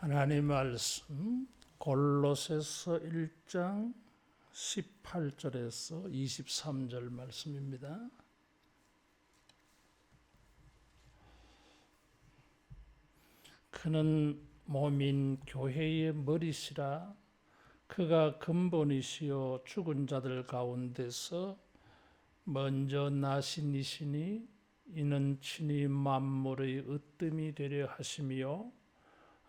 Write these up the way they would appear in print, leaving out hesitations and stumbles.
하나님 말씀 골로새서 1장 18절에서 23절 말씀입니다. 그는 몸인 교회의 머리시라. 그가 근본이시요 죽은 자들 가운데서 먼저 나신 이시니 이는 친히 만물의 으뜸이 되려 하심이요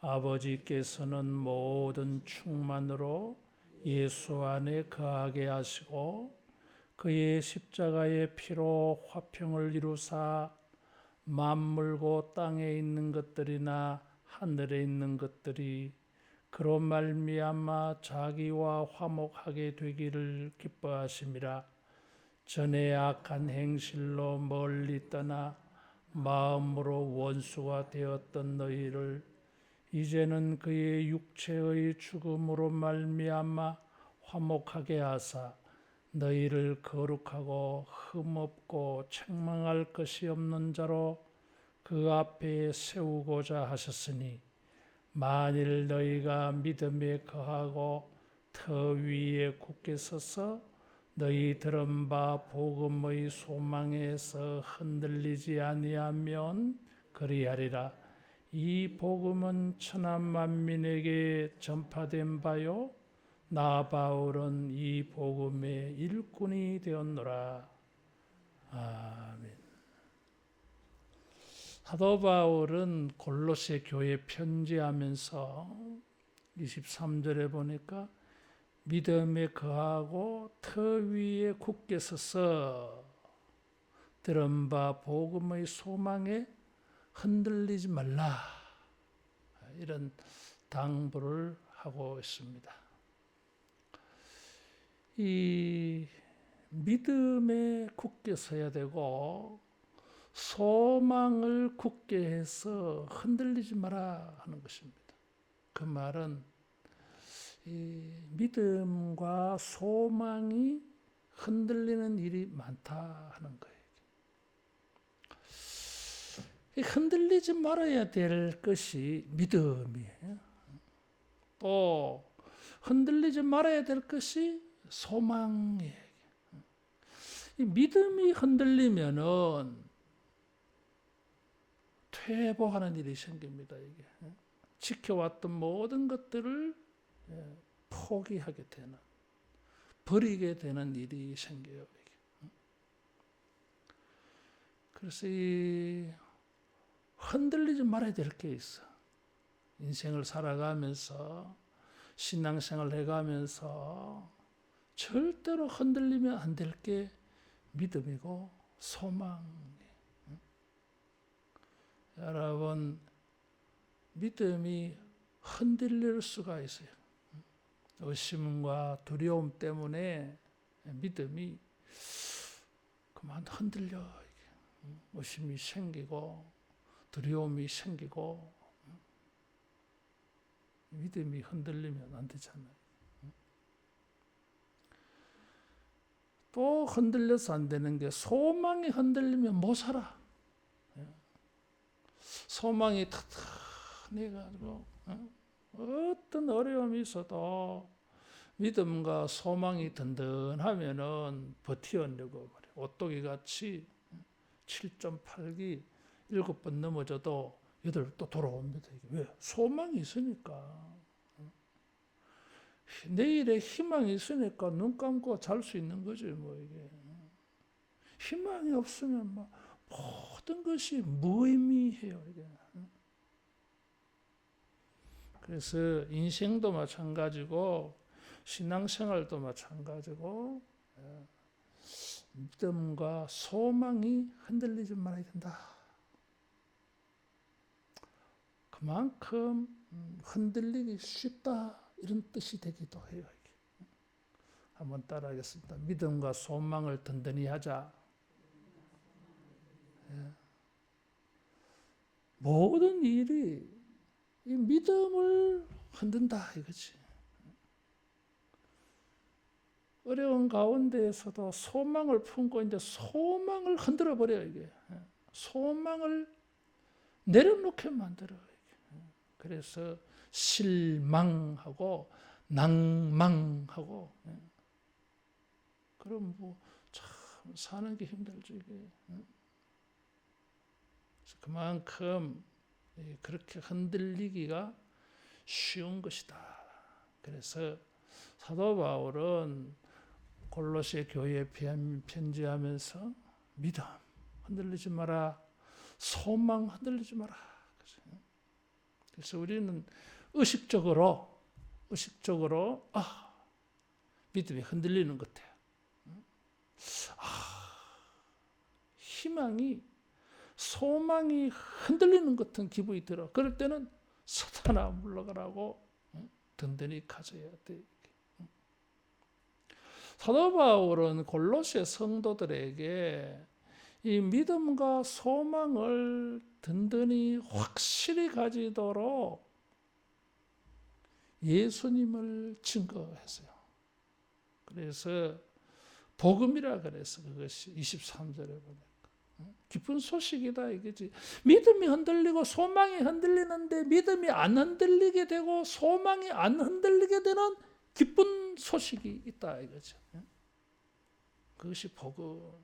아버지께서는 모든 충만으로 예수 안에 거하게 하시고 그의 십자가의 피로 화평을 이루사 만물고 땅에 있는 것들이나 하늘에 있는 것들이 그로 말미암아 자기와 화목하게 되기를 기뻐하심이라. 전에 악한 행실로 멀리 떠나 마음으로 원수가 되었던 너희를 이제는 그의 육체의 죽음으로 말미암아 화목하게 하사 너희를 거룩하고 흠없고 책망할 것이 없는 자로 그 앞에 세우고자 하셨으니 만일 너희가 믿음에 거하고 터 위에 굳게 서서 너희 들은 바 복음의 소망에서 흔들리지 아니하면 그리하리라. 이 복음은 천하 만민에게 전파된 바요 나 바울은 이 복음의 일꾼이 되었노라. 아멘. 사도 바울은 골로새 교회 편지하면서 23절에 보니까 믿음에 거하고 터 위에 굳게 서서 들은 바 복음의 소망에 흔들리지 말라, 이런 당부를 하고 있습니다. 이 믿음에 굳게 서야 되고 소망을 굳게 해서 흔들리지 마라 하는 것입니다. 그 말은 이 믿음과 소망이 흔들리는 일이 많다 하는 거예요. 흔들리지 말아야 될 것이 믿음이에요. 또 흔들리지 말아야 될 것이 소망이에요. 이 믿음이 흔들리면은 퇴보하는 일이 생깁니다. 이게 지켜왔던 모든 것들을 포기하게 되는, 버리게 되는 일이 생겨요. 그래서 이 흔들리지 말아야 될 게 있어. 인생을 살아가면서 신앙생활 해가면서 절대로 흔들리면 안 될 게 믿음이고 소망이에요. 여러분, 믿음이 흔들릴 수가 있어요. 의심과 두려움 때문에 믿음이 그만 흔들려. 의심이 생기고 두려움이 생기고 믿음이 흔들리면 안 되잖아요. 또 흔들려서 안 되는 게 소망이 흔들리면 못 살아. 소망이 튼튼해 가지고 어떤 어려움이 있어도 믿음과 소망이 든든하면은 버텨내고 말이야. 오뚜기 같이 7.8기 7번 넘어져도 8번 또 돌아옵니다. 왜? 소망이 있으니까. 내일에 희망이 있으니까 눈 감고 잘 수 있는 거지, 뭐 이게. 희망이 없으면 막 모든 것이 무의미해요, 이게. 그래서 인생도 마찬가지고 신앙생활도 마찬가지고 믿음과 소망이 흔들리지 말아야 된다. 그만큼 흔들리기 쉽다, 이런 뜻이 되기도 해요. 한번 따라하겠습니다. 믿음과 소망을 든든히 하자. 모든 일이 이 믿음을 흔든다 이거지. 어려운 가운데에서도 소망을 품고 있는데 소망을 흔들어 버려요. 이게 소망을 내려놓게 만들어요. 그래서 실망하고 낭망하고 그럼 뭐 참 사는 게 힘들죠 이게. 그래서 그만큼 그렇게 흔들리기가 쉬운 것이다. 그래서 사도 바울은 골로새 교회에 편지하면서 믿음 흔들리지 마라, 소망 흔들리지 마라. 그래서 우리는 의식적으로 믿음이 흔들리는 것 같아요. 희망이 소망이 흔들리는 것 같은 기분이 들어. 그럴 때는 사탄아 물러가라고 든든히 가져야 돼. 사도 바울은 골로새 성도들에게 이 믿음과 소망을 든든히 확실히 가지도록 예수님을 증거했어요. 그래서 복음이라 그래서 그것이 23절에 보니까 기쁜 소식이다 이거지. 믿음이 흔들리고 소망이 흔들리는데 믿음이 안 흔들리게 되고 소망이 안 흔들리게 되는 기쁜 소식이 있다 이거죠. 그것이 복음.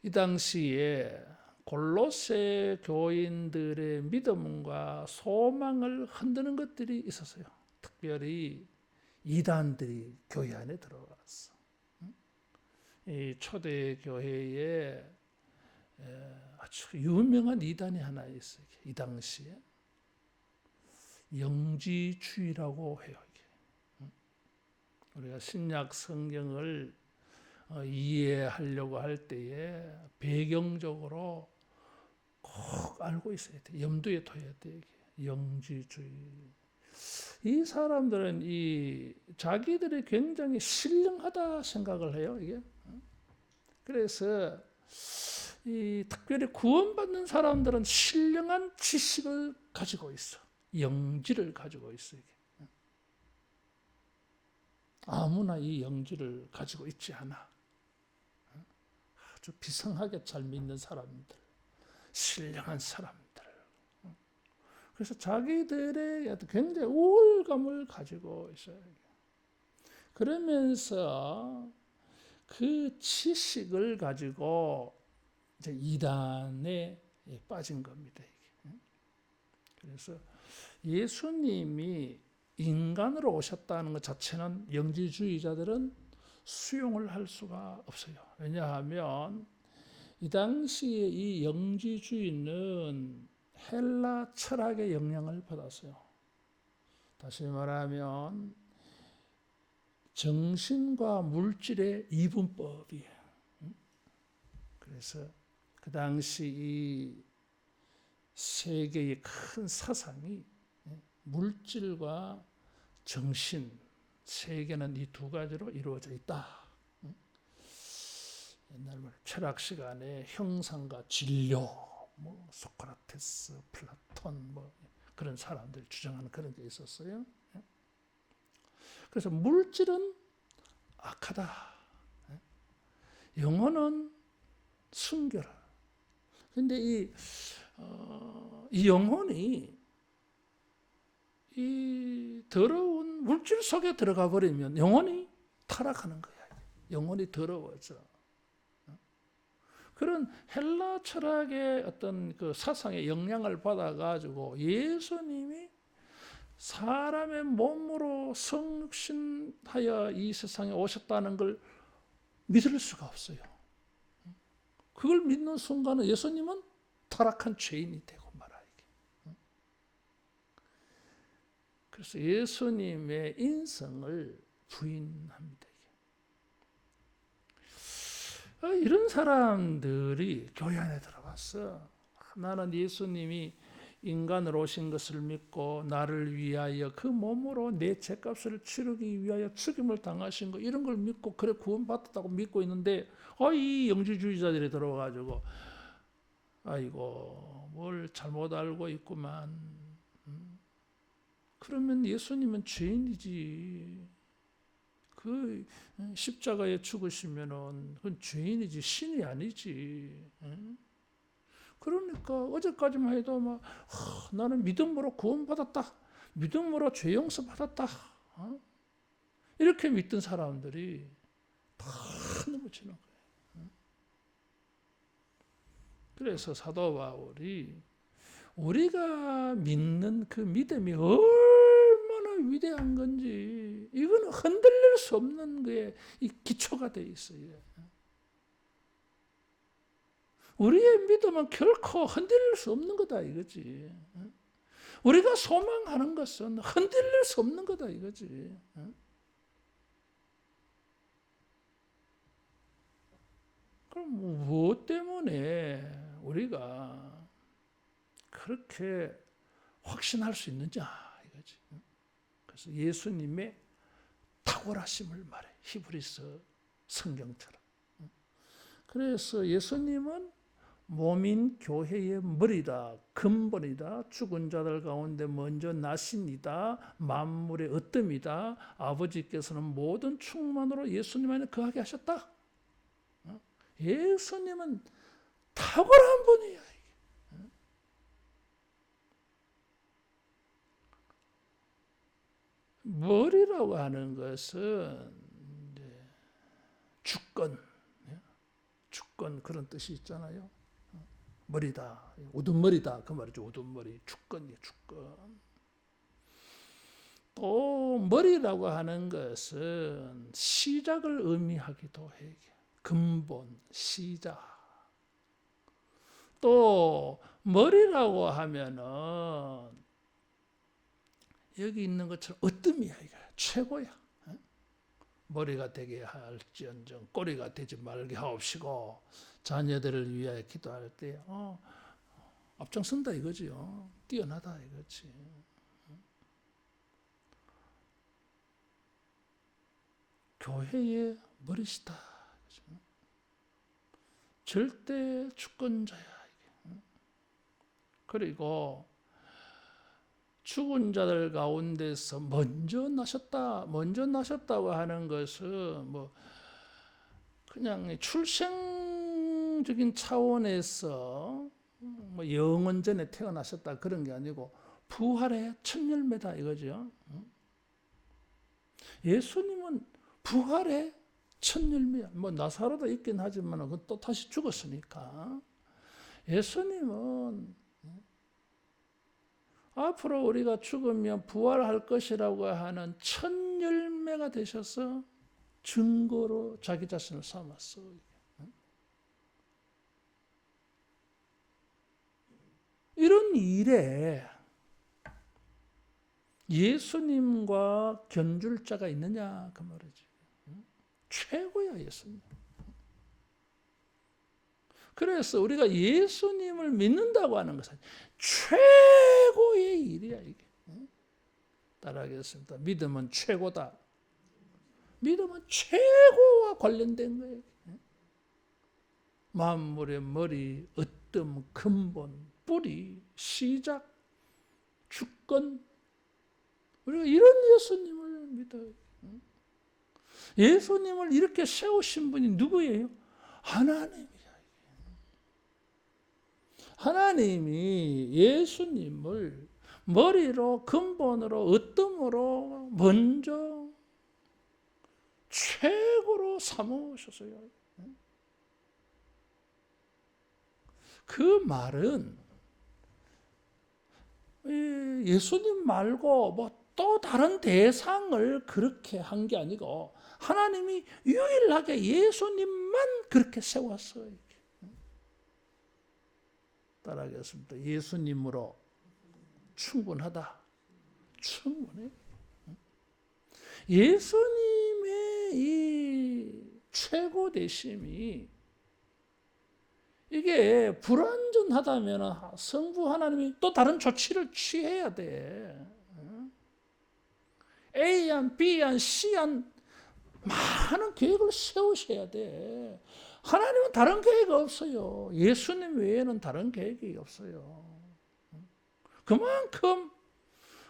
이 당시에 골로새 교인들의 믿음과 소망을 흔드는 것들이 있었어요. 특별히 이단들이 교회 안에 들어왔어. 이 초대 교회에 아주 유명한 이단이 하나 있어요. 이 당시에 영지주의라고 해요. 우리가 신약 성경을 이해하려고 할 때에 배경적으로 꼭 알고 있어야 돼. 염두에 둬야 돼. 영지주의. 이 사람들은 자기들이 굉장히 신령하다 생각을 해요. 이게. 그래서 특별히 구원받는 사람들은 신령한 지식을 가지고 있어. 영지를 가지고 있어. 이게. 아무나 이 영지를 가지고 있지 않아. 아주 비상하게 잘 믿는 사람들, 신령한 사람들. 그래서 자기들의 굉장히 우월감을 가지고 있어요. 그러면서 그 지식을 가지고 이제 이단에 빠진 겁니다. 그래서 예수님이 인간으로 오셨다는 것 자체는 영지주의자들은 수용을 할 수가 없어요. 왜냐하면 이 당시에 이 영지주의는 헬라 철학의 영향을 받았어요. 다시 말하면 정신과 물질의 이분법이에요. 그래서 그 당시 이 세계의 큰 사상이 물질과 정신, 세계는 이 두 가지로 이루어져 있다. 옛날 철학 시간에 형상과 진료, 소크라테스, 플라톤, 그런 사람들 주장하는 그런 게 있었어요. 그래서 물질은 악하다. 영혼은 순결하다. 근데 이 영혼이 이 더러운 물질 속에 들어가 버리면 영혼이 타락하는 거야. 영혼이 더러워져. 그런 헬라 철학의 어떤 그 사상의 영향을 받아가지고 예수님이 사람의 몸으로 성육신하여 이 세상에 오셨다는 걸 믿을 수가 없어요. 그걸 믿는 순간은 예수님은 타락한 죄인이 되고 말아요. 그래서 예수님의 인성을 부인합니다. 이런 사람들이 교회 안에 들어왔어. 나는 예수님이 인간으로 오신 것을 믿고 나를 위하여 그 몸으로 내 죄값을 치르기 위하여 죽임을 당하신 거 이런 걸 믿고 그래 구원받았다고 믿고 있는데 이 영지주의자들이 들어와가지고 아이고 뭘 잘못 알고 있구만. 그러면 예수님은 죄인이지. 그 십자가에 죽으시면은 그건 죄인이지 신이 아니지. 그러니까 어제까지만 해도 막 나는 믿음으로 구원받았다. 믿음으로 죄 용서받았다. 이렇게 믿던 사람들이 다 넘어지는 거예요. 그래서 사도 바울이 우리가 믿는 그 믿음이 얼마나 위대한 건지 이거는 흔들릴 수 없는 거에 이 기초가 되어 있어요. 우리의 믿음은 결코 흔들릴 수 없는 거다 이거지. 우리가 소망하는 것은 흔들릴 수 없는 거다 이거지. 그럼 무엇 때문에 우리가 그렇게 확신할 수 있느냐 이거지. 그래서 예수님의 탁월하심을 말해. 히브리서 성경처럼. 그래서 예수님은 몸인 교회의 머리다, 근본이다, 죽은 자들 가운데 먼저 나신이다, 만물의 으뜸이다. 아버지께서는 모든 충만으로 예수님 안에 거하게 하셨다. 예수님은 탁월한 분이야. 머리라고 하는 것은 주권, 그런 뜻이 있잖아요. 머리다, 우둔머리다 그 말이죠. 우둔머리, 주권이에요. 주권. 또 머리라고 하는 것은 시작을 의미하기도 해요. 근본, 시작. 또 머리라고 하면은 여기 있는 것처럼 으뜸이야. 이거 최고야. 머리가 되게 할지언정 꼬리가 되지 말게 하옵시고 자녀들을 위하여 기도할 때 앞장선다 이거지요. 뛰어나다 이거지. 교회의 머리시다. 절대 주권자야. 그리고 죽은 자들 가운데서 먼저 나셨다고 하는 것은 뭐 그냥 출생적인 차원에서 뭐 영원 전에 태어나셨다 그런 게 아니고 부활의 첫 열매다 이거죠. 예수님은 부활의 첫 열매야. 뭐 나사로도 있긴 하지만 그건 또 다시 죽었으니까. 예수님은 앞으로 우리가 죽으면 부활할 것이라고 하는 첫 열매가 되셔서 증거로 자기 자신을 삼았어. 이런 일에 예수님과 견줄 자가 있느냐 그 말이지. 최고야 예수님. 그래서 우리가 예수님을 믿는다고 하는 것은 최고의 일이야 이게. 따라하겠습니다. 믿음은 최고다. 믿음은 최고와 관련된 거예요. 만물의 머리, 으뜸, 근본, 뿌리, 시작, 주권. 우리가 이런 예수님을 믿어요. 예수님을 이렇게 세우신 분이 누구예요? 하나님이야. 하나님이 예수님을 머리로, 근본으로, 으뜸으로 먼저 최고로 삼으셨어요. 그 말은 예수님 말고 뭐 또 다른 대상을 그렇게 한 게 아니고 하나님이 유일하게 예수님만 그렇게 세웠어요. 따라하겠습니다. 예수님으로 충분하다. 충분해. 예수님의 이 최고 되심이 이게 불완전하다면 성부 하나님이 또 다른 조치를 취해야 돼. A안, B안, C안 많은 계획을 세우셔야 돼. 하나님은 다른 계획이 없어요. 예수님 외에는 다른 계획이 없어요. 그만큼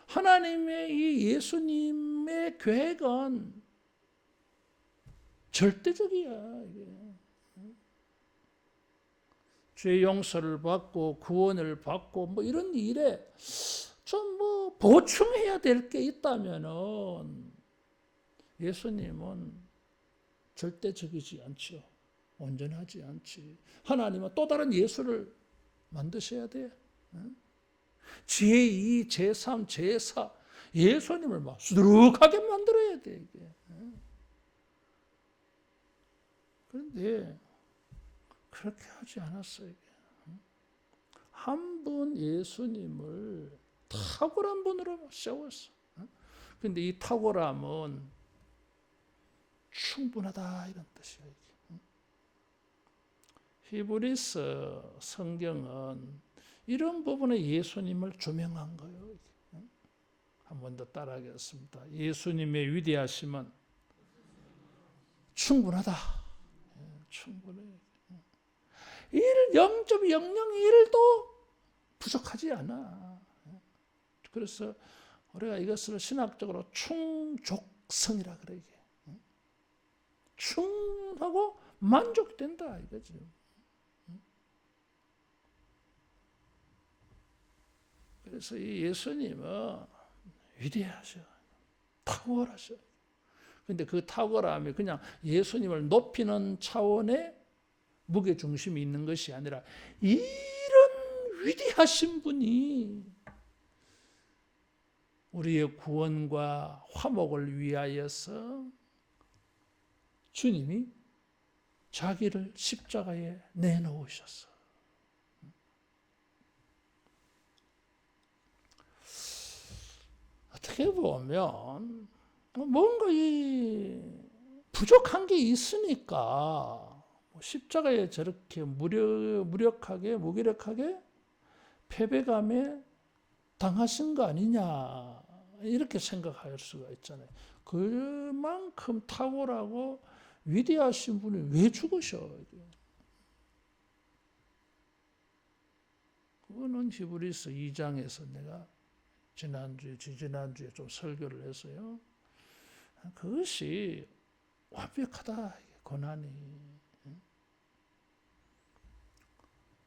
하나님의 이 예수님의 계획은 절대적이야. 이게. 죄 용서를 받고 구원을 받고 뭐 이런 일에 좀 뭐 보충해야 될 게 있다면은 예수님은 절대적이지 않죠. 온전하지 않지. 하나님은 또 다른 예수를 만드셔야 돼. 제2, 제3, 제4 예수님을 막 수두룩하게 만들어야 돼 이게. 그런데 그렇게 하지 않았어요. 한 분 예수님을 탁월한 분으로 세웠어. 그런데 이 탁월함은 충분하다 이런 뜻이에요. 히브리서 성경은 이런 부분에 예수님을 조명한 거예요. 한 번 더 따라하겠습니다. 예수님의 위대하심은 충분하다. 충분해. 0.001도 부족하지 않아. 그래서 우리가 이것을 신학적으로 충족성이라 그래 이게. 충하고 만족된다 이거지. 그래서 이 예수님은 위대하셔. 탁월하셔. 근데 그 탁월함이 그냥 예수님을 높이는 차원의 무게중심이 있는 것이 아니라 이런 위대하신 분이 우리의 구원과 화목을 위하여서 주님이 자기를 십자가에 내놓으셨어. 어떻게 보면 뭔가 이 부족한 게 있으니까 십자가에 저렇게 무력하게 무기력하게 패배감에 당하신 거 아니냐 이렇게 생각할 수가 있잖아요. 그만큼 탁월하고 위대하신 분이 왜 죽으셔? 그거는 히브리서 2장에서 내가 지난주에 좀 설교를 했어요. 그것이 완벽하다. 고난이.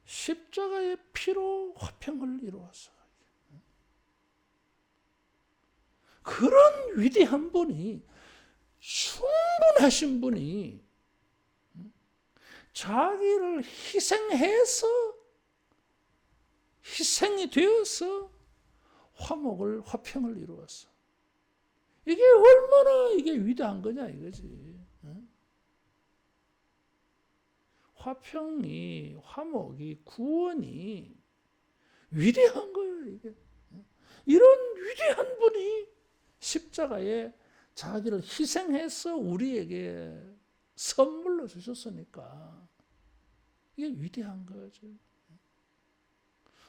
십자가의 피로 화평을 이루었어. 그런 위대한 분이, 충분하신 분이 자기를 희생해서, 희생이 되어서 화평을 이루었어. 이게 얼마나 이게 위대한 거냐 이거지. 화평이, 화목이, 구원이 위대한 거예요, 이게. 이런 위대한 분이 십자가에 자기를 희생해서 우리에게 선물로 주셨으니까 이게 위대한 거죠.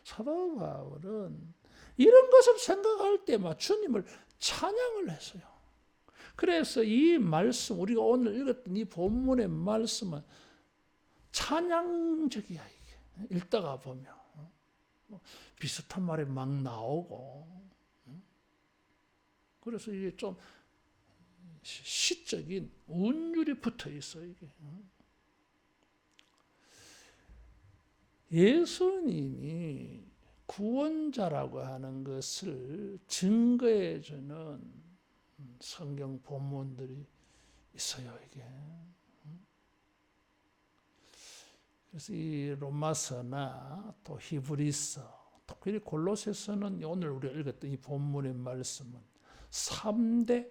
사도 바울은 이런 것을 생각할 때 주님을 찬양을 했어요. 그래서 이 말씀, 우리가 오늘 읽었던 이 본문의 말씀은 찬양적이야, 이게. 읽다가 보면. 비슷한 말이 막 나오고. 그래서 이게 좀 시적인 운율이 붙어 있어, 이게. 예수님이 구원자라고 하는 것을 증거해 주는 성경 본문들이 있어요, 이게. 그래서 이 로마서나 또 히브리서, 특히 골로새서는 오늘 우리가 읽었던 이 본문의 말씀은 3대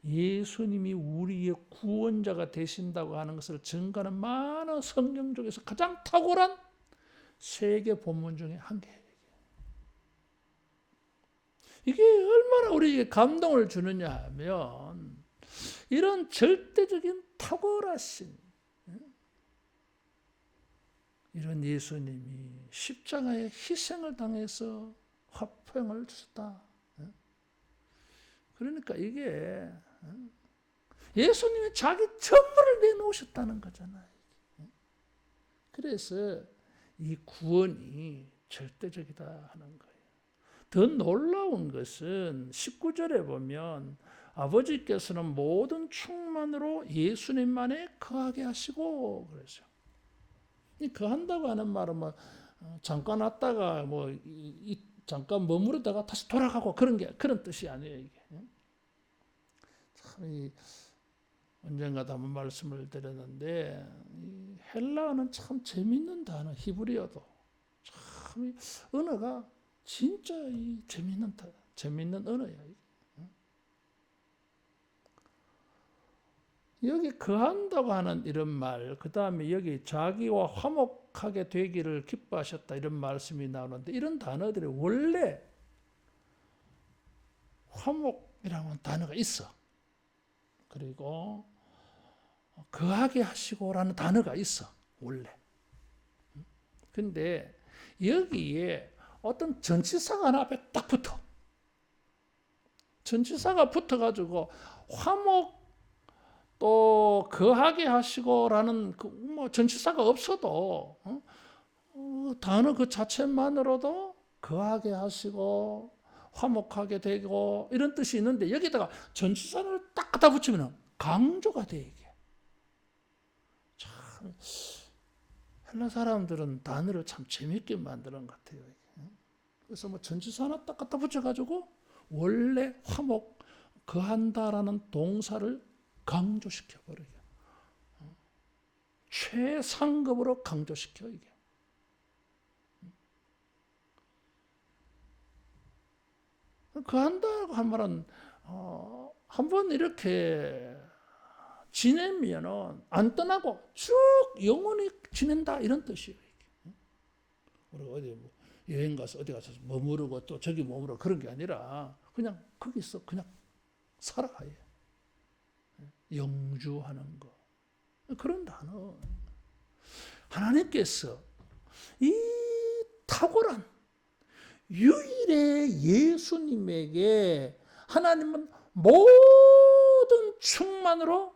예수님이 우리의 구원자가 되신다고 하는 것을 증거하는 많은 성경 중에서 가장 탁월한 세계 본문 중에 한 개예요. 이게 얼마나 우리에게 감동을 주느냐 하면 이런 절대적인 탁월하신 이런 예수님이 십자가에 희생을 당해서 화평을 주셨다. 그러니까 이게 예수님이 자기 전부를 내놓으셨다는 거잖아요. 그래서 이 구원이 절대적이다 하는 거예요. 더 놀라운 것은 19절에 보면 아버지께서는 모든 충만으로 예수님만에 거하게 하시고 그러죠. 그 한다고 하는 말은 뭐 잠깐 왔다가 잠깐 머무르다가 다시 돌아가고 그런 뜻이 아니에요. 이게. 참 언젠가도 한번 말씀을 드렸는데 이 헬라어는 참 재밌는 단어, 히브리어도 참 언어가 진짜 재밌는 언어야. 여기 거한다고 하는 이런 말, 그 다음에 여기 자기와 화목하게 되기를 기뻐하셨다 이런 말씀이 나오는데 이런 단어들이 원래 화목이라는 단어가 있어. 그리고 거하게 하시고라는 단어가 있어. 원래. 근데 여기에 어떤 전치사가 하나 앞에 딱 붙어. 전치사가 붙어가지고 화목 또 거하게 하시고라는 전치사가 없어도 단어 그 자체만으로도 거하게 하시고 화목하게 되고 이런 뜻이 있는데 여기다가 전치사를 딱 갖다 붙이면 강조가 돼 이게. 참 헬라 사람들은 단어를 참 재밌게 만드는 것 같아요. 그래서 전치사 하나 딱 갖다 붙여가지고 원래 화목 거한다라는 동사를 강조시켜 버려요. 최상급으로 강조시켜 이게. 거한다고 한 말은 한번 이렇게 지내면은 안 떠나고 쭉 영원히 지낸다 이런 뜻이에요. 우리가 어디 여행 가서 어디 가서 머무르고 또 저기 머무르고 그런 게 아니라 그냥 거기서 그냥 살아가요. 영주하는 거. 그런 단어. 하나님께서 이 탁월한 유일의 예수님에게 하나님은 모든 충만으로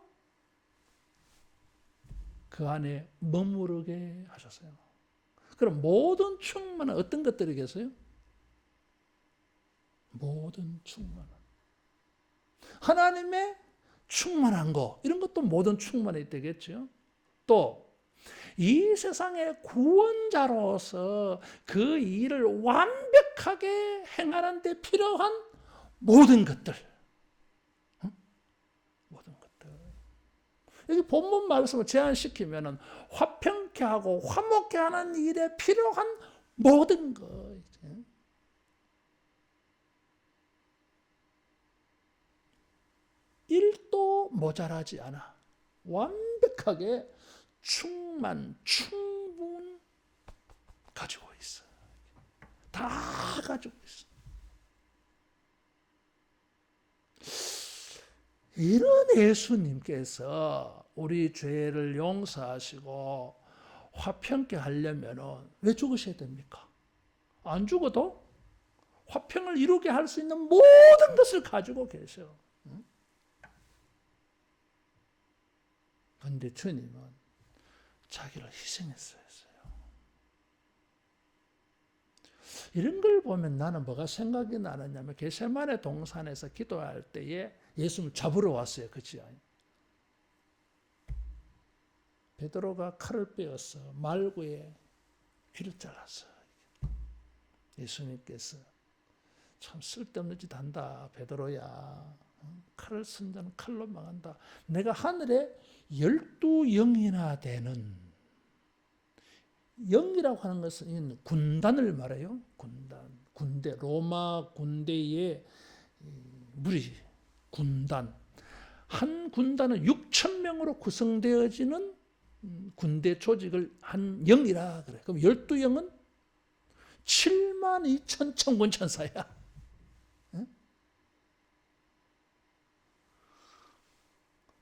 그 안에 머무르게 하셨어요. 그럼 모든 충만은 어떤 것들이겠어요? 모든 충만은. 하나님의 충만한 거, 이런 것도 모든 충만이 되겠죠. 또 이 세상의 구원자로서 그 일을 완벽하게 행하는 데 필요한 모든 것들. 모든 것들. 여기 본문 말씀을 제한시키면 화평케 하고 화목케 하는 일에 필요한 모든 것. 일도 모자라지 않아. 완벽하게 충분 가지고 있어. 다 가지고 있어. 이런 예수님께서 우리 죄를 용서하시고 화평케 하려면 왜 죽으셔야 됩니까? 안 죽어도 화평을 이루게 할 수 있는 모든 것을 가지고 계셔. 그런데 주님은 자기를 희생했어요. 이런 걸 보면 나는 뭐가 생각이 나느냐면 겟세마네 동산에서 기도할 때에 예수님을 잡으러 왔어요. 그치? 베드로가 칼을 빼었어. 말구에 귀를 잘랐어. 예수님께서 참 쓸데없는 짓 한다. 베드로야. 칼을 쓴 자는 칼로 망한다. 내가 하늘에 12영이나 되는, 영이라고 하는 것은 군단을 말해요. 군대, 로마 군대의 무리, 군단. 한 군단은 6,000명으로 구성되어지는 군대 조직을 한 영이라 그래. 그럼 12영은 72,000 천군천사야.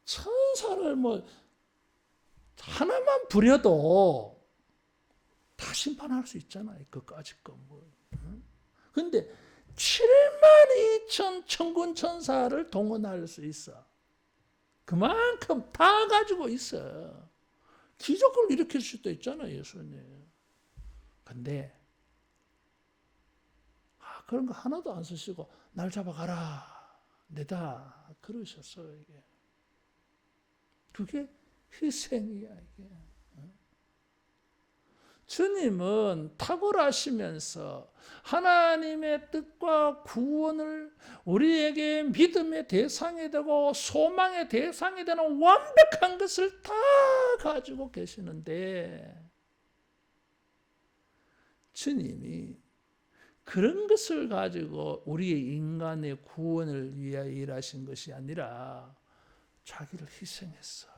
천사를 하나만 부려도 다 심판할 수 있잖아요. 그까짓 거 근데 72,000 천군천사를 동원할 수 있어. 그만큼 다 가지고 있어. 기적을 일으킬 수도 있잖아요, 예수님. 근데 그런 거 하나도 안 쓰시고 날 잡아가라. 내다 그러셨어요, 이게. 그게 희생이야, 이게. 주님은 탁월하시면서 하나님의 뜻과 구원을 우리에게 믿음의 대상이 되고 소망의 대상이 되는 완벽한 것을 다 가지고 계시는데, 주님이 그런 것을 가지고 우리의 인간의 구원을 위하여 일하신 것이 아니라 자기를 희생했어.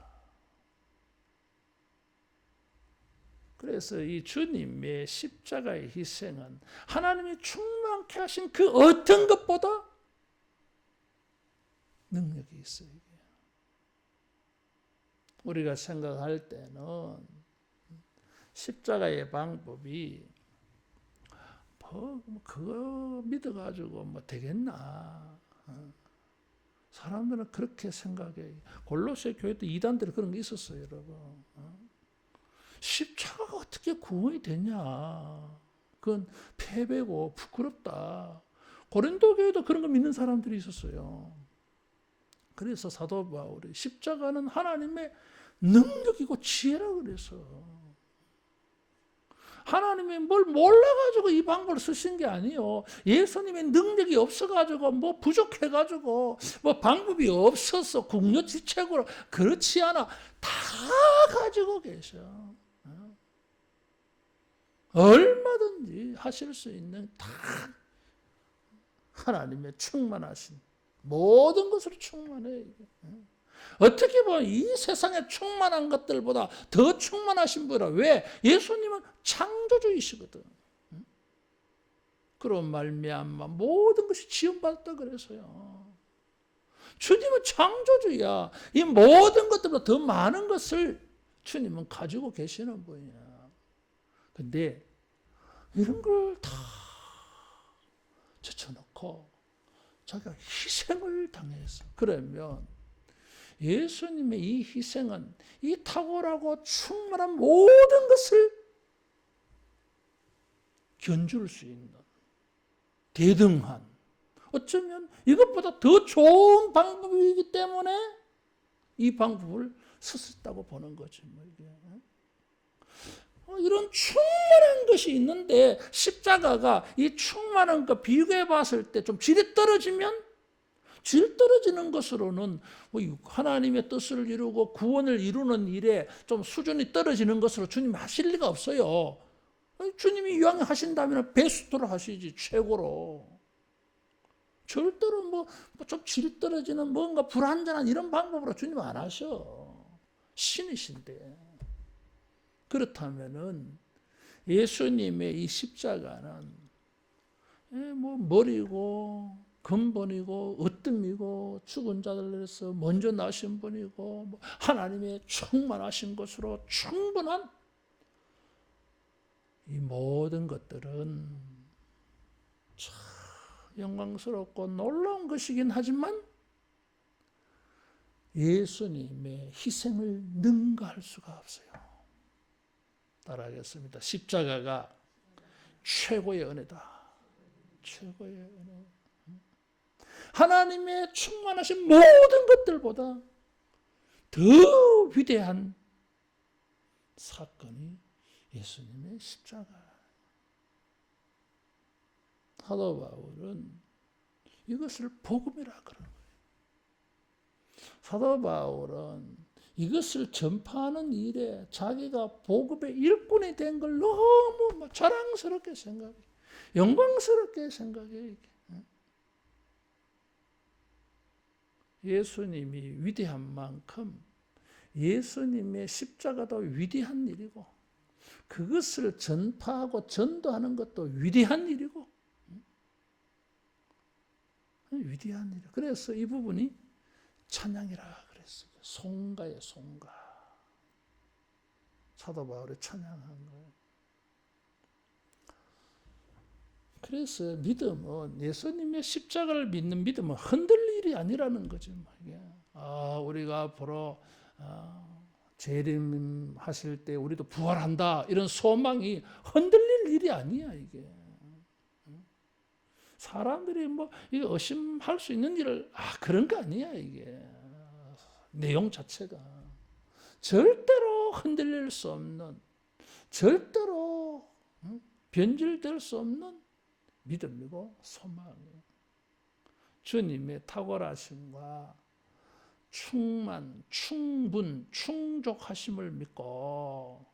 그래서 이 주님의 십자가의 희생은 하나님이 충만케 하신 그 어떤 것보다 능력이 있어요. 우리가 생각할 때는 십자가의 방법이 그거 믿어가지고 뭐 되겠나. 사람들은 그렇게 생각해. 골로새 교회도 이단들이 그런 게 있었어요, 여러분. 십자가가 어떻게 구원이 되냐. 그건 패배고 부끄럽다. 고린도 교회도 그런 거 믿는 사람들이 있었어요. 그래서 사도 바울이 십자가는 하나님의 능력이고 지혜라고 그래서. 하나님이 뭘 몰라가지고 이 방법을 쓰신 게 아니에요. 예수님의 능력이 없어가지고 뭐 부족해가지고 뭐 방법이 없어서 궁여지책으로 그렇지 않아. 다 가지고 계셔. 얼마든지 하실 수 있는 다 하나님의 충만하신 모든 것으로 충만해. 어떻게 보면 이 세상에 충만한 것들보다 더 충만하신 분이라. 왜? 예수님은 창조주이시거든. 그런 말미암아 모든 것이 지원받았다 그래서요. 주님은 창조주야. 이 모든 것들보다 더 많은 것을 주님은 가지고 계시는 분이야. 근데 이런 걸 다 제쳐놓고 자기가 희생을 당했어. 그러면 예수님의 이 희생은 이 탁월하고 충만한 모든 것을 견줄 수 있는 대등한, 어쩌면 이것보다 더 좋은 방법이기 때문에 이 방법을 썼다고 보는 거지. 뭐 이게. 이런 충만한 것이 있는데 십자가가 이 충만한 거 비교해 봤을 때 좀 질이 떨어지면, 질 떨어지는 것으로는 하나님의 뜻을 이루고 구원을 이루는 일에 좀 수준이 떨어지는 것으로 주님 하실 리가 없어요. 주님이 이왕 하신다면 베스트로 하시지, 최고로. 절대로 뭐 좀 질이 떨어지는 뭔가 불완전한 이런 방법으로 주님 안 하셔. 신이신데. 그렇다면은 예수님의 이 십자가는 뭐 머리고 근본이고 으뜸이고 죽은 자들에서 먼저 나신 분이고 하나님의 충만하신 것으로 충분한 이 모든 것들은 참 영광스럽고 놀라운 것이긴 하지만 예수님의 희생을 능가할 수가 없어요. 따라하겠습니다. 십자가가 최고의 은혜다. 최고의 은혜. 하나님의 충만하신 모든 것들보다 더 위대한 사건이 예수님의 십자가. 사도 바울은 이것을 복음이라 그러는 거예요. 사도 바울은 이것을 전파하는 일에 자기가 복음의 일꾼이 된 걸 너무 자랑스럽게 생각해. 영광스럽게 생각해. 예수님이 위대한 만큼 예수님의 십자가도 위대한 일이고 그것을 전파하고 전도하는 것도 위대한 일이고 위대한 일. 그래서 이 부분이 찬양이라 그랬어요. 송가의 송가. 사도 바울이 찬양한 거예요. 그래서 믿음은, 예수님의 십자가를 믿는 믿음은 흔들릴 일이 아니라는 거죠. 우리가 앞으로 재림하실 때 우리도 부활한다, 이런 소망이 흔들릴 일이 아니야. 이게 사람들이 이게 의심할 수 있는 일을 그런 거 아니야. 이게 내용 자체가 절대로 흔들릴 수 없는, 절대로 변질될 수 없는 믿음이고 소망이에요. 주님의 탁월하심과 충족하심을 믿고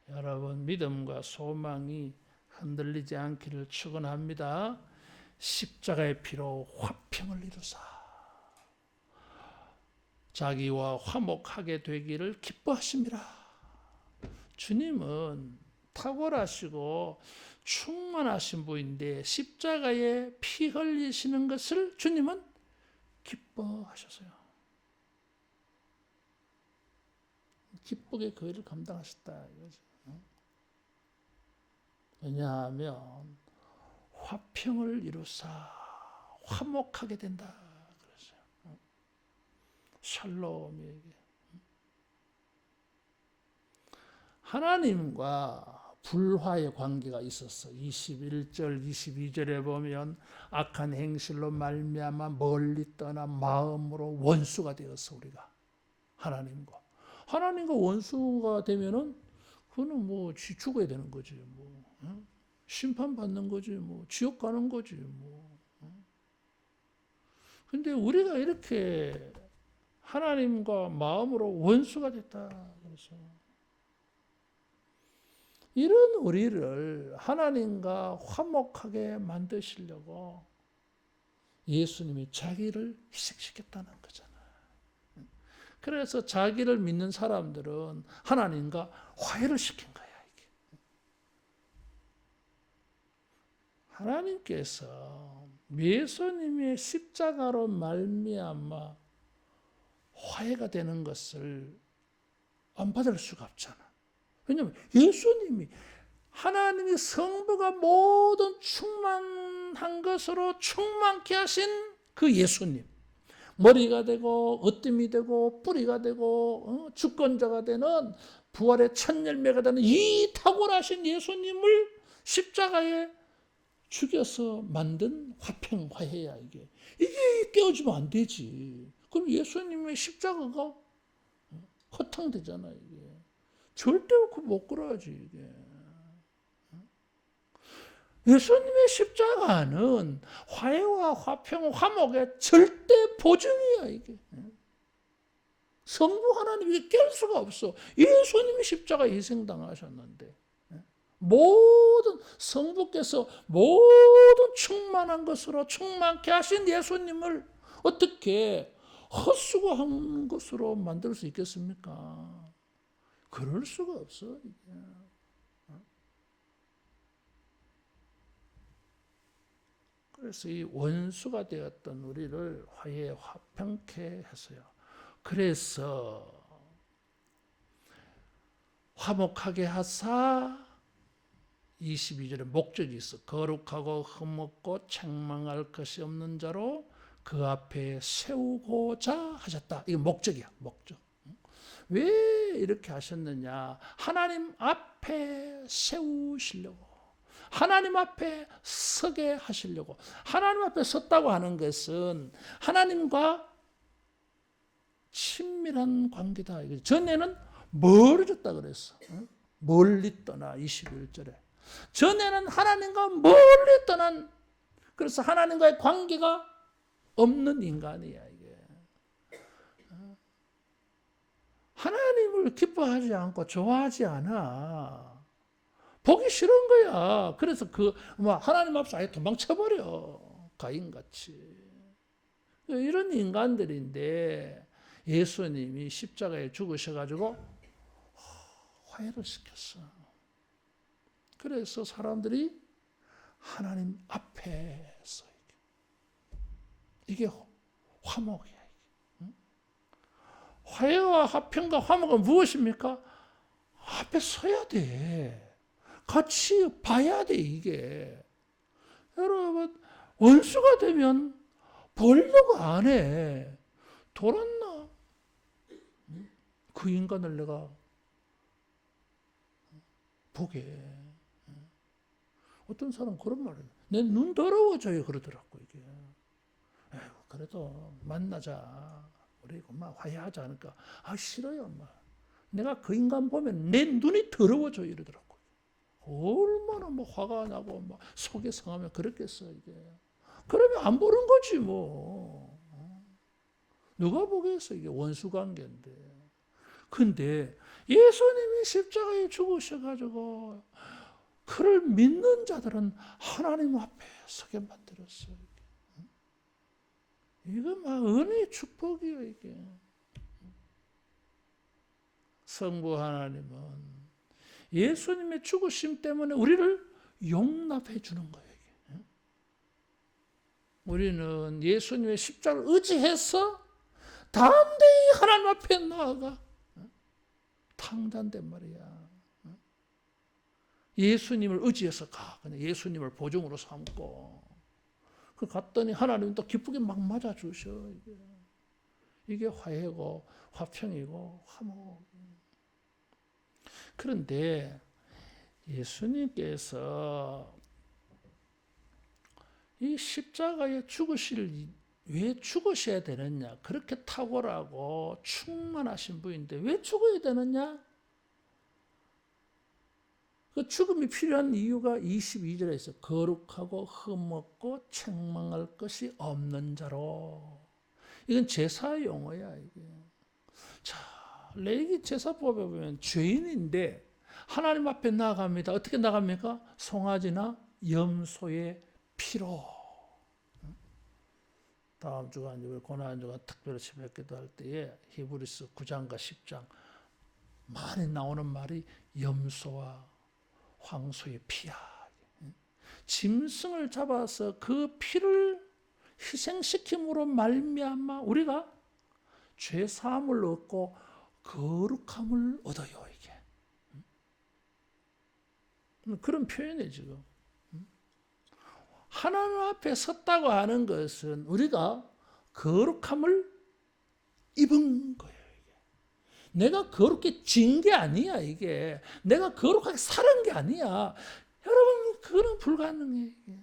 여러분 믿음과 소망이 흔들리지 않기를 축원합니다. 십자가의 피로 화평을 이루사 자기와 화목하게 되기를 기뻐하심이라. 주님은 탁월하시고 충만하신 분인데 십자가에 피 흘리시는 것을 주님은 기뻐하셨어요. 기쁘게 그 일을 감당하셨다 이거죠. 왜냐하면 화평을 이루사 화목하게 된다 그랬어요. 샬롬이 하나님과 불화의 관계가 있었어. 21절, 22절에 보면 악한 행실로 말미암아 멀리 떠나 마음으로 원수가 되었어 우리가 하나님과 원수가 되면은 그거는 뭐 죽어야 되는 거지 뭐 심판 받는 거지 뭐 지옥 가는 거지 뭐. 근데 우리가 이렇게 하나님과 마음으로 원수가 됐다 그래서. 이런 우리를 하나님과 화목하게 만드시려고 예수님이 자기를 희생시켰다는 거잖아요. 그래서 자기를 믿는 사람들은 하나님과 화해를 시킨 거야. 이게. 하나님께서 예수님의 십자가로 말미암아 화해가 되는 것을 안 받을 수가 없잖아. 왜냐하면 예수님이 하나님의 성부가 모든 충만한 것으로 충만케 하신 그 예수님 머리가 되고 으뜸이 되고 뿌리가 되고 주권자가 되는 부활의 첫 열매가 되는 이 탁월하신 예수님을 십자가에 죽여서 만든 화평 화해야 이게 깨어지면 안 되지. 그럼 예수님의 십자가가 허탕되잖아 이게. 절대 못 끌어야지 이게. 예수님의 십자가는 화해와 화평, 화목의 절대 보증이야 이게. 성부 하나님이 깰 수가 없어. 예수님이 십자가에 희생당하셨는데 모든 성부께서 모든 충만한 것으로 충만케 하신 예수님을 어떻게 헛수고한 것으로 만들 수 있겠습니까? 그럴 수가 없어. 이게. 그래서 이 원수가 되었던 우리를 화해 화평케 했어요. 그래서 화목하게 하사 22절에 목적이 있어. 거룩하고 흠없고 책망할 것이 없는 자로 그 앞에 세우고자 하셨다. 이게 목적이야. 목적. 왜 이렇게 하셨느냐? 하나님 앞에 세우시려고. 하나님 앞에 서게 하시려고. 하나님 앞에 섰다고 하는 것은 하나님과 친밀한 관계다. 전에는 멀어졌다 그랬어. 멀리 떠나 21절에. 전에는 하나님과 멀리 떠난, 그래서 하나님과의 관계가 없는 인간이야 이게. 하나님을 기뻐하지 않고 좋아하지 않아. 보기 싫은 거야. 그래서 하나님 앞에서 아예 도망쳐버려. 가인같이. 이런 인간들인데 예수님이 십자가에 죽으셔가지고 화해를 시켰어. 그래서 사람들이 하나님 앞에서 이게 화목이야. 화해와 화평과 화목은 무엇입니까? 앞에 서야 돼. 같이 봐야 돼 이게. 여러분 원수가 되면 보려고 안 해. 돌았나? 그 인간을 내가 보게. 어떤 사람 그런 말을 해. 내 눈 더러워져요 그러더라고 이게. 에휴, 그래도 만나자. 우리 엄마 화해하자 하니까 싫어요 엄마. 내가 그 인간 보면 내 눈이 더러워져 이러더라고. 얼마나 뭐 화가 나고 막 속이 상하면 그랬겠어 이게. 그러면 안 보는 거지 뭐. 누가 보겠어 이게 원수 관계인데. 근데 예수님이 십자가에 죽으셔가지고 그를 믿는 자들은 하나님 앞에 서게 만들었어요. 이거 막 은혜의 축복이에요 이게. 성부 하나님은 예수님의 죽으심 때문에 우리를 용납해 주는 거예요. 이게. 우리는 예수님의 십자가를 의지해서 담대히 하나님 앞에 나아가 탕단된 말이야. 예수님을 의지해서 가. 그냥 예수님을 보증으로 삼고. 그 갔더니 하나님 또 기쁘게 막 맞아주셔. 이게 화해고, 화평이고, 화목. 그런데 예수님께서 이 십자가에 왜 죽으셔야 되느냐? 그렇게 탁월하고 충만하신 분인데 왜 죽어야 되느냐? 그 죽음이 필요한 이유가 22절에 있어요. 거룩하고 흠없고 책망할 것이 없는 자로. 이건 제사 용어야 이게. 자, 레위기 제사법에 보면 죄인인데 하나님 앞에 나아갑니다. 어떻게 나갑니까? 송아지나 염소의 피로. 다음 주간 우리 고난주간 특별히 새벽 기도할 때에 히브리서 9장과 10장 많이 나오는 말이 염소와 황소의 피야. 짐승을 잡아서 그 피를 희생시킴으로 말미암아 우리가 죄 사함을 얻고 거룩함을 얻어요 이게. 그런 표현이에요 지금. 하나님 앞에 섰다고 하는 것은 우리가 거룩함을 입은 거예요. 내가 거룩게 진 게 아니야 이게. 내가 거룩하게 살은 게 아니야. 여러분 그거는 불가능해 이게.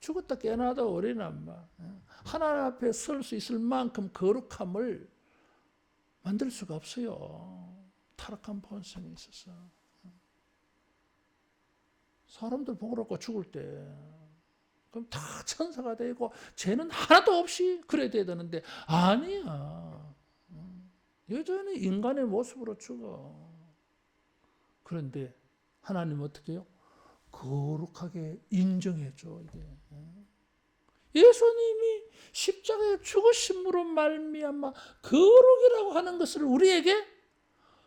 죽었다 깨어나다 어린아마 하나님 앞에 설 수 있을 만큼 거룩함을 만들 수가 없어요. 타락한 본성이 있어서. 사람들 복을 죽을 때 그럼 다 천사가 되고 죄는 하나도 없이 그래야 되는데 아니야. 여전히 인간의 모습으로 죽어. 그런데 하나님 어떻게 해요? 거룩하게 인정해줘. 이게. 예수님이 십자가에 죽으심으로 말미암아 거룩이라고 하는 것을 우리에게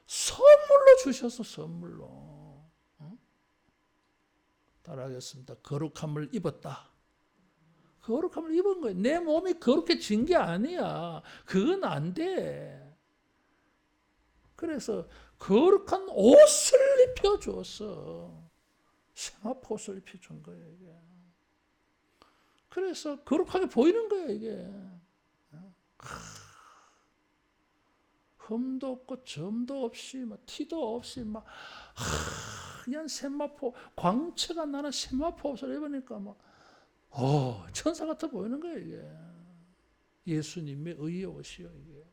선물로 주셔서 선물로. 따라하겠습니다. 거룩함을 입었다. 거룩함을 입은 거예요. 내 몸이 거룩해진 게 아니야. 그건 안 돼. 그래서 거룩한 옷을 입혀줬어. 세마포 옷을 입혀준 거예요. 이게. 그래서 거룩하게 보이는 거예요. 이게. 흠도 없고 점도 없이 티도 없이 그냥 세마포 광채가 나는 세마포 옷을 입으니까 천사 같아 보이는 거예요. 이게. 예수님의 의의 옷이요. 이게.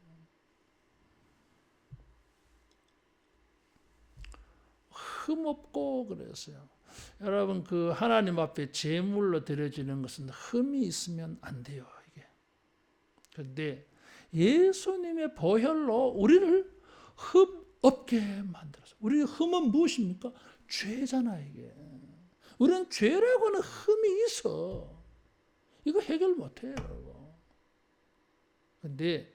흠없고 그랬어요. 여러분 그 하나님 앞에 제물로 드려지는 것은 흠이 있으면 안 돼요. 이게. 그런데 예수님의 보혈로 우리를 흠 없게 만들었어요. 우리의 흠은 무엇입니까? 죄잖아 이게. 우리는 죄라고 하는 흠이 있어. 이거 해결 못해요. 그런데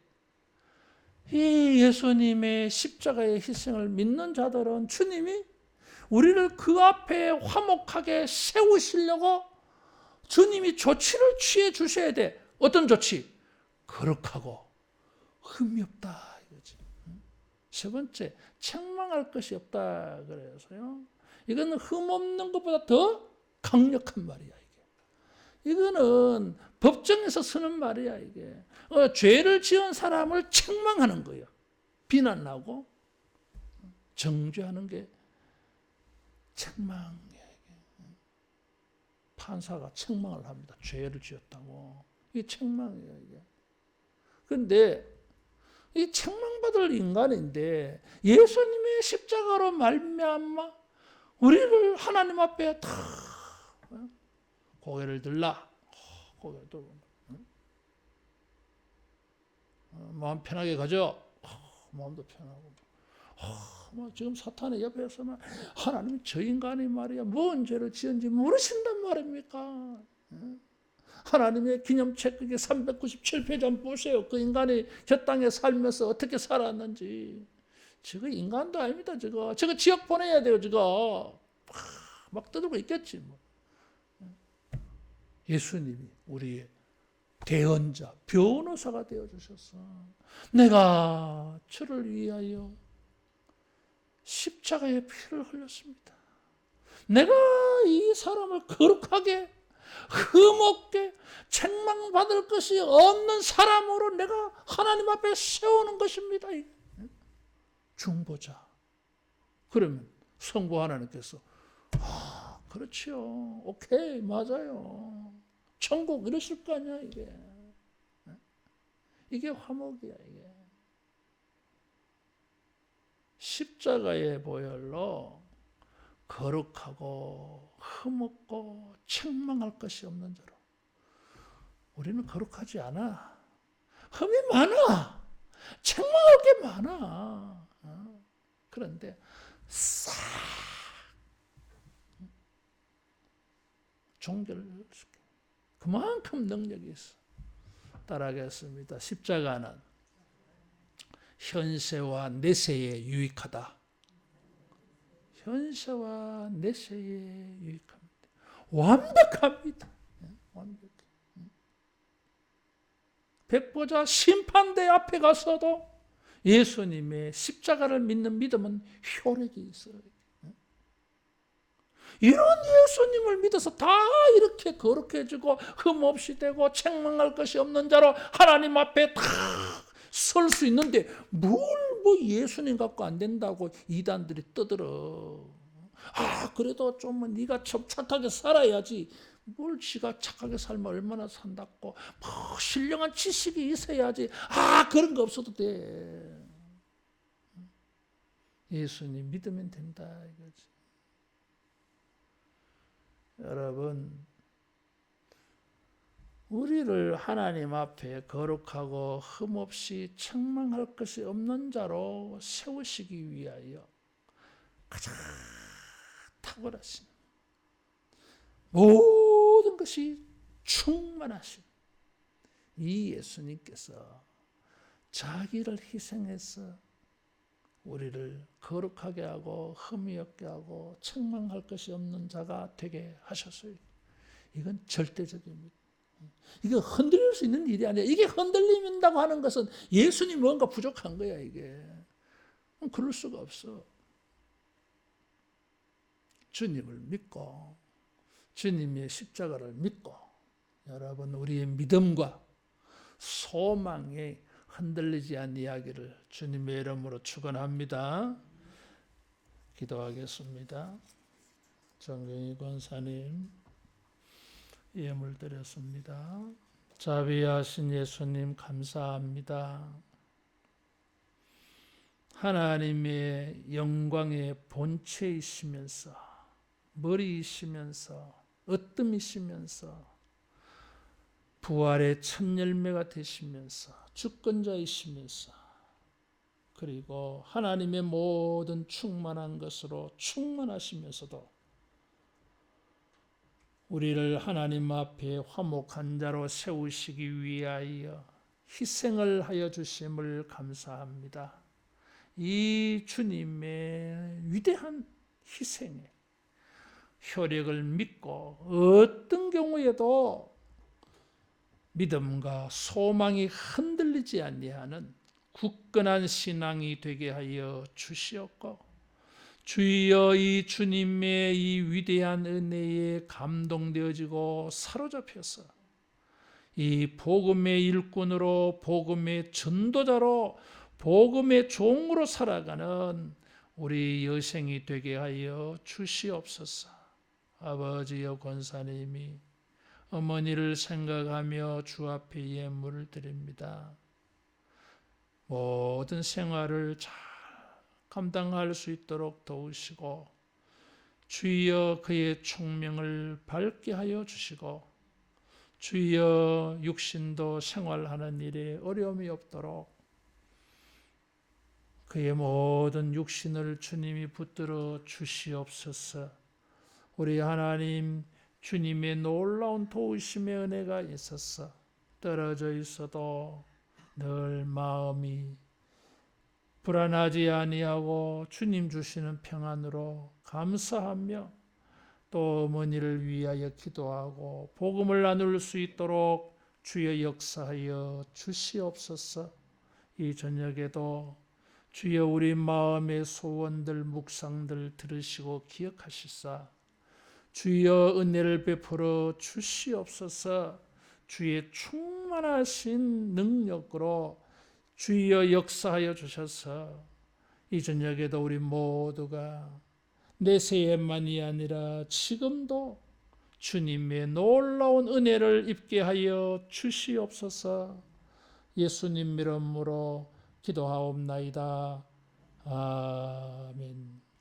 이 예수님의 십자가의 희생을 믿는 자들은 주님이 우리를 그 앞에 화목하게 세우시려고 주님이 조치를 취해 주셔야 돼. 어떤 조치? 거룩하고 흠이 없다 이거지. 세 번째, 책망할 것이 없다 그래서요. 이거는 흠 없는 것보다 더 강력한 말이야 이게. 이거는 법정에서 쓰는 말이야 이게. 죄를 지은 사람을 책망하는 거예요. 비난하고 정죄하는 게 책망이야 이게. 판사가 책망을 합니다. 죄를 지었다고. 이게 책망이에요 이게. 그런데 이 책망받을 인간인데 예수님의 십자가로 말미암아 우리를 하나님 앞에 다 고개를 들라. 고개를 들고 마음 편하게 가죠. 마음도 편하고. 지금 사탄의 옆에서만 하나님 저 인간이 말이야 뭔 죄를 지은지 모르신단 말입니까? 하나님의 기념책 그게 397페이지 한번 보세요. 그 인간이 저 땅에 살면서 어떻게 살았는지. 저거 인간도 아닙니다. 저거 지옥 보내야 돼요. 저거 막 떠들고 있겠지. 뭐. 예수님이 우리의 대언자, 변호사가 되어주셔서 내가 저를 위하여 십자가의 피를 흘렸습니다. 내가 이 사람을 거룩하게 흠없게 책망받을 것이 없는 사람으로 내가 하나님 앞에 세우는 것입니다. 중보자. 그러면 성부 하나님께서 그렇지요. 오케이 맞아요. 천국 이러실 거 아니야 이게. 이게 화목이야 이게. 십자가의 보혈로 거룩하고 흠없고 책망할 것이 없는 자로. 우리는 거룩하지 않아. 흠이 많아. 책망할 게 많아. 그런데 싹 종결을 그만큼 능력이 있어. 따라하겠습니다. 십자가는 현세와 내세에 유익하다. 현세와 내세에 유익합니다. 완벽합니다. 완벽해. 백보자 심판대 앞에 가서도 예수님의 십자가를 믿는 믿음은 효력이 있어요. 이런 예수님을 믿어서 다 이렇게 거룩해지고 흠없이 되고 책망할 것이 없는 자로 하나님 앞에 다 설 수 있는데 뭘 뭐 예수님 갖고 안 된다고 이단들이 떠들어. 그래도 좀 네가 좀 착하게 살아야지. 뭘 지가 착하게 살면 얼마나 산다고. 뭐 신령한 지식이 있어야지. 그런 거 없어도 돼. 예수님 믿으면 된다 이거지. 여러분, 우리를 하나님 앞에 거룩하고 흠없이 책망할 것이 없는 자로 세우시기 위하여 가장 탁월하신 모든 것이 충만하신 이 예수님께서 자기를 희생해서 우리를 거룩하게 하고 흠이 없게 하고 책망할 것이 없는 자가 되게 하셨어요. 이건 절대적입니다. 이게 흔들릴 수 있는 일이 아니야. 이게 흔들린다고 하는 것은 예수님 뭔가 부족한 거야 이게. 그럴 수가 없어. 주님을 믿고 주님의 십자가를 믿고 여러분 우리의 믿음과 소망에 흔들리지 아니하기를 주님의 이름으로 축원합니다. 기도하겠습니다. 정경희 권사님 예물 드렸습니다. 자비하신 예수님 감사합니다. 하나님의 영광의 본체이시면서 머리이시면서 으뜸이시면서 부활의 첫 열매가 되시면서 주권자이시면서 그리고 하나님의 모든 충만한 것으로 충만하시면서도 우리를 하나님 앞에 화목한 자로 세우시기 위하여 희생을 하여 주심을 감사합니다. 이 주님의 위대한 희생에 효력을 믿고 어떤 경우에도 믿음과 소망이 흔들리지 아니하는 굳건한 신앙이 되게 하여 주시옵고 주여 이 주님의 이 위대한 은혜에 감동되어지고 사로잡혀서 이 복음의 일꾼으로 복음의 전도자로 복음의 종으로 살아가는 우리 여생이 되게 하여 주시옵소서. 아버지여 권사님이 어머니를 생각하며 주 앞에 예물을 드립니다. 모든 생활을 잘 감당할 수 있도록 도우시고 주여 그의 총명을 밝게 하여 주시고 주여 육신도 생활하는 일에 어려움이 없도록 그의 모든 육신을 주님이 붙들어 주시옵소서. 우리 하나님, 주님의 놀라운 도우심의 은혜가 있어서 떨어져 있어도 늘 마음이 불안하지 아니하고 주님 주시는 평안으로 감사하며 또 어머니를 위하여 기도하고 복음을 나눌 수 있도록 주여 역사하여 주시옵소서. 이 저녁에도 주여 우리 마음의 소원들 묵상들 들으시고 기억하시사 주여 은혜를 베풀어 주시옵소서. 주의 충만하신 능력으로 주여 역사하여 주셔서 이 저녁에도 우리 모두가 내세에만이 아니라 지금도 주님의 놀라운 은혜를 입게 하여 주시옵소서. 예수님 이름으로 기도하옵나이다. 아멘.